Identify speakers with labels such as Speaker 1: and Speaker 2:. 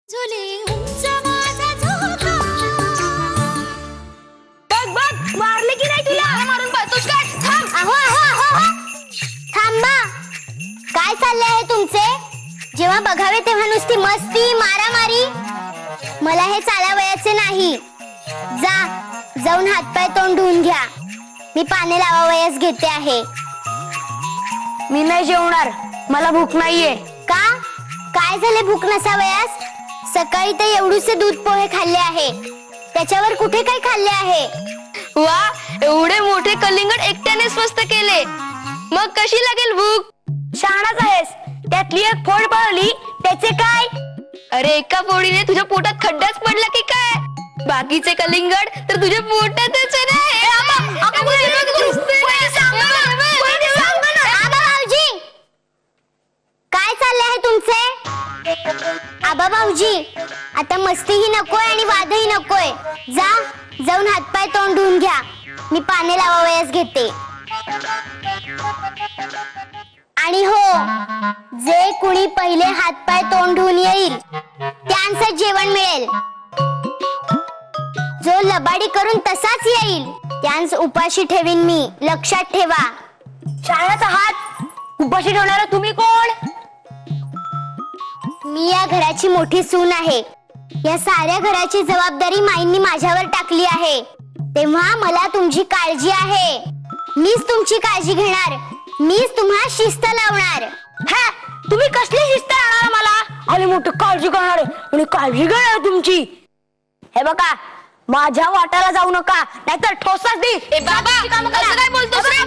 Speaker 1: झुले उंच माझा झोका.
Speaker 2: बघ बघ मारले की नाही तुला? मारून पळतोस काय? थांब.
Speaker 3: अहो अहो अहो अहो. थांबा. काय चालले आहे तुमचे? जेव्हा बघावे तेव्हा नुसती मस्ती मारामारी. मला हे चालावयाचे नाही. जाऊन हातपाय तोंड धुवून घ्या. मी पाणी लावावयास घेते आहे.
Speaker 2: मी नाही जेवणार, मला भूक नाहीये.
Speaker 3: का? काय झाले भूक नसावयास? सकाळी तर एवढूसे दूध पोहे खाल्ले आहे. त्याच्यावर कुठे काय खाल्ले आहे?
Speaker 2: वा, एवढे मोठे कलिंगड एकट्याने स्वस्त केले, मग कशी लागेल भूक? शहाणाच आहेस. त्यातली एक फोड पळली, त्याचे काय? अरे एका फोडीने तुझ्या पोटात खड्डाच पडला की काय? बाकीचे कलिंगड तर तुझ्या पोटातच आहे ना.
Speaker 3: आबा भाऊजी, काय चालले आहे तुमचे? आबा भाऊजी, आता मस्तीही नकोय आणि वादही नकोय. जाऊन हातपाय तोंड धुवून घ्या. मी पाणी लावावयास घेते. आणि हो, जे कुणी पहिले हातपाय तोंड धुवून येईल त्यांचं जेवण मिळेल. जो लबाडी करून तसाच येईल त्यांस उपाशी ठेवीन मी. लक्षात ठेवा.
Speaker 2: शाळेचा हात उपाशी ठेवणारा तुम्ही कोण?
Speaker 3: मी या घराची मोठी सून आहे. या साऱ्या घराची जबाबदारी माईंनी माझ्यावर टाकली आहे. तेव्हा मला तुमची काळजी आहे. मीच तुमची काळजी घेणार. मीच तुम्हाला शिस्त लावणार.
Speaker 2: हा, तुम्ही कसली शिस्त आणणार मला? आणि मोठी काळजी करणार आणि काळजी घेणार तुमची. हे बघा, माझ्या वाट्याला जाऊ नका, नाहीतर ठोसाच दे. ए बाबा, असं काय बोलतोस रे?